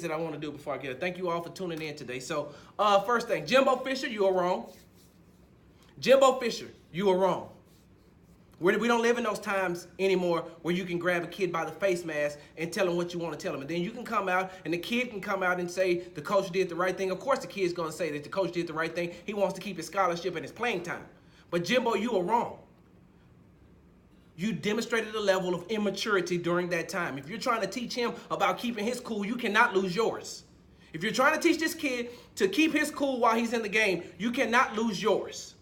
that I want to do before I get it. Thank you all for tuning in today. So, first thing, Jimbo Fisher, you are wrong. Jimbo Fisher, you are wrong. We don't live in those times anymore where you can grab a kid by the face mask and tell him what you want to tell him. And then you can come out and the kid can come out and say the coach did the right thing. Of course the kid's going to say that the coach did the right thing. He wants to keep his scholarship and his playing time. But Jimbo, you are wrong. You demonstrated a level of immaturity during that time. If you're trying to teach him about keeping his cool, you cannot lose yours. If you're trying to teach this kid to keep his cool while he's in the game, you cannot lose yours.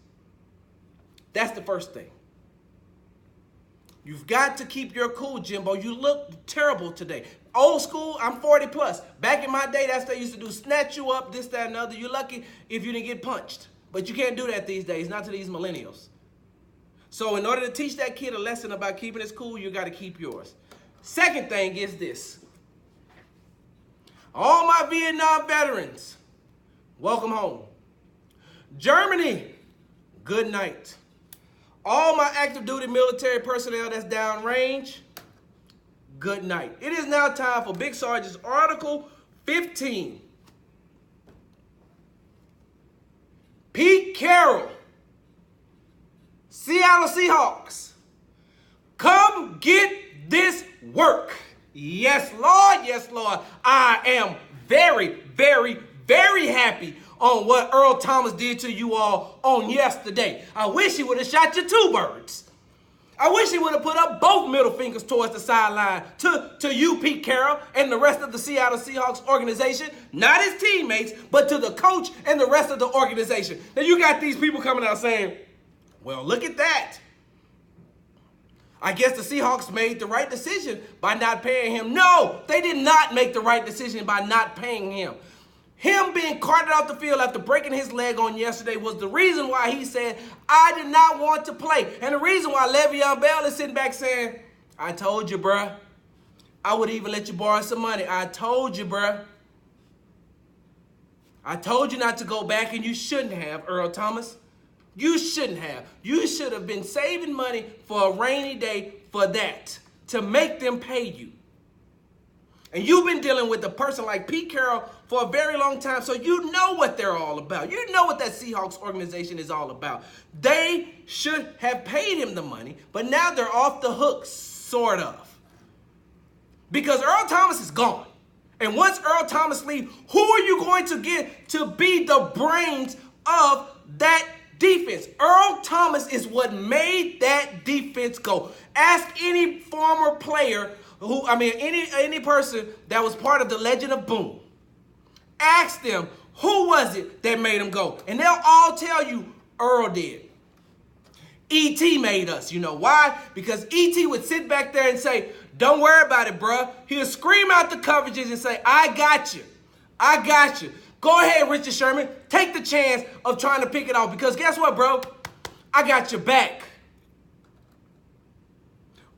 That's the first thing. You've got to keep your cool, Jimbo. You look terrible today. Old school, I'm 40 plus. Back in my day, that's what they used to do. Snatch you up, this, that, and other. You're lucky if you didn't get punched. But you can't do that these days, not to these millennials. So in order to teach that kid a lesson about keeping his cool, you got to keep yours. Second thing is this. All my Vietnam veterans, welcome home. Germany, good night. All my active duty military personnel that's downrange, good night. It is now time for Big Sergeant's Article 15. Pete Carroll, Seattle Seahawks, come get this work. Yes, Lord. Yes, Lord. I am very, very, very happy on what Earl Thomas did to you all on yesterday. I wish he would have shot you two birds. I wish he would have put up both middle fingers towards the sideline to you, Pete Carroll, and the rest of the Seattle Seahawks organization. Not his teammates, but to the coach and the rest of the organization. Now you got these people coming out saying, well, look at that. I guess the Seahawks made the right decision by not paying him. No, they did not make the right decision by not paying him. Him being carted off the field after breaking his leg on yesterday was the reason why he said, I did not want to play. And the reason why Le'Veon Bell is sitting back saying, I told you, bruh. I would even let you borrow some money. I told you, bruh. I told you not to go back, and you shouldn't have, Earl Thomas. You shouldn't have. You should have been saving money for a rainy day for that, to make them pay you. And you've been dealing with a person like Pete Carroll for a very long time, so you know what they're all about. You know what that Seahawks organization is all about. They should have paid him the money, but now they're off the hook, sort of. Because Earl Thomas is gone. And once Earl Thomas leaves, who are you going to get to be the brains of that defense? Earl Thomas is what made that defense go. Ask any former player any person that was part of the Legend of Boom. Ask them, who was it that made him go? And they'll all tell you, Earl did. E.T. made us. You know why? Because E.T. would sit back there and say, don't worry about it, bruh. He'll scream out the coverages and say, I got you. I got you. Go ahead, Richard Sherman. Take the chance of trying to pick it off. Because guess what, bro? I got your back.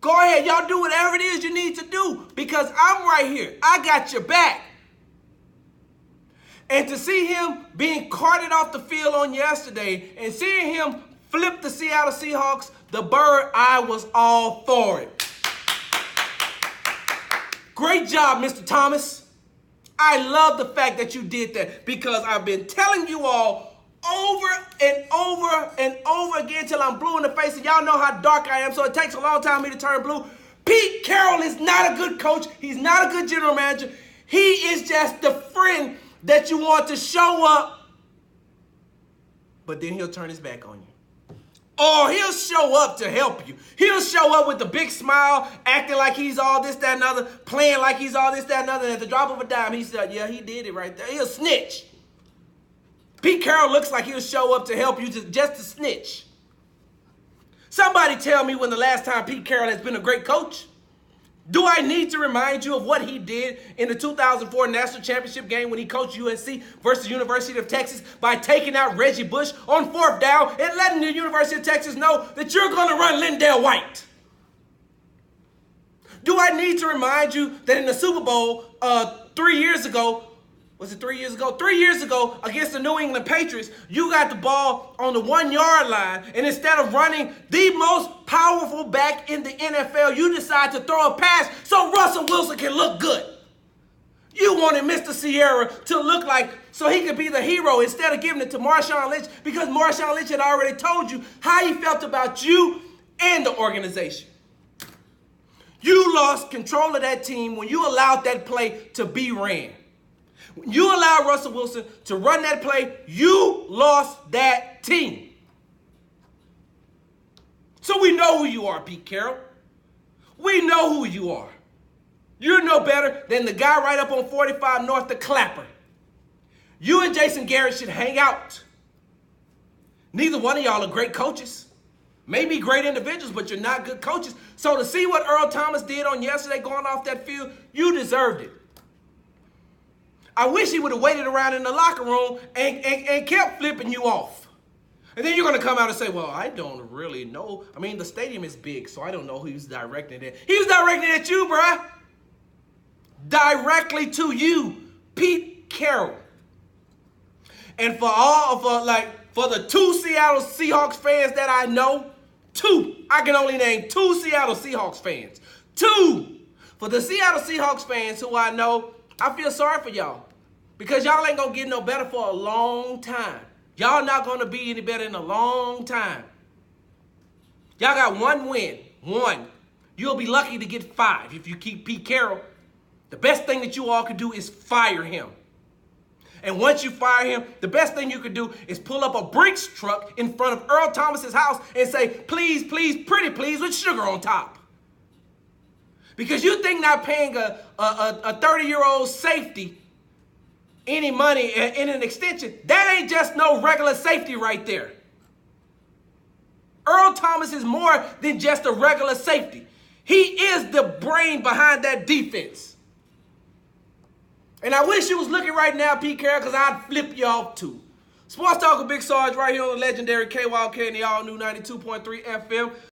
Go ahead, y'all do whatever it is you need to do because I'm right here. I got your back. And to see him being carted off the field on yesterday and seeing him flip the Seattle Seahawks, the bird, I was all for it. Great job, Mr. Thomas. I love the fact that you did that because I've been telling you all over and over and over again till I'm blue in the face, and y'all know how dark I am, so it takes a long time for me to turn blue. Pete Carroll is not a good coach. He's not a good general manager. He is just the friend that you want to show up, but then he'll turn his back on you. Or he'll show up to help you. He'll show up with a big smile, acting like he's all this, that, and other, playing like he's all this, that, and other, and at the drop of a dime, he said, yeah, he did it right there. He'll snitch. Pete Carroll looks like he'll show up to help you just to snitch. Somebody tell me when the last time Pete Carroll has been a great coach. Do I need to remind you of what he did in the 2004 National Championship game when he coached UNC versus University of Texas by taking out Reggie Bush on 4th down and letting the University of Texas know that you're going to run Lindell White? Do I need to remind you that in the Super Bowl 3 years ago, was it 3 years ago? 3 years ago against the New England Patriots, you got the ball on the 1 yard line, and instead of running the most powerful back in the NFL, you decide to throw a pass so Russell Wilson can look good. You wanted Mr. Sierra to look like, so he could be the hero instead of giving it to Marshawn Lynch, because Marshawn Lynch had already told you how he felt about you and the organization. You lost control of that team when you allowed that play to be ran. When you allowed Russell Wilson to run that play, you lost that team. So we know who you are, Pete Carroll. We know who you are. You're no better than the guy right up on 45 North, the Clapper. You and Jason Garrett should hang out. Neither one of y'all are great coaches. Maybe great individuals, but you're not good coaches. So to see what Earl Thomas did on yesterday going off that field, you deserved it. I wish he would have waited around in the locker room and kept flipping you off. And then you're going to come out and say, well, I don't really know. I mean, the stadium is big, so I don't know who he was directing it at. He was directing it at you, bruh. Directly to you, Pete Carroll. And for the 2 Seattle Seahawks fans that I know, 2. I can only name 2 Seattle Seahawks fans. 2. For the Seattle Seahawks fans who I know, I feel sorry for y'all. Because y'all ain't going to get no better for a long time. Y'all not going to be any better in a long time. Y'all got 1 win. 1. You'll be lucky to get 5 if you keep Pete Carroll. The best thing that you all can do is fire him. And once you fire him, the best thing you could do is pull up a Brinks truck in front of Earl Thomas's house and say, please, please, pretty please, with sugar on top. Because you think not paying a 30-year-old safety any money in an extension, that ain't just no regular safety right there. Earl Thomas is more than just a regular safety. He is the brain behind that defense. And I wish you was looking right now, Pete Carroll, because I'd flip you off too. Sports Talk with Big Sarge right here on the legendary KYK and the all-new 92.3 FM.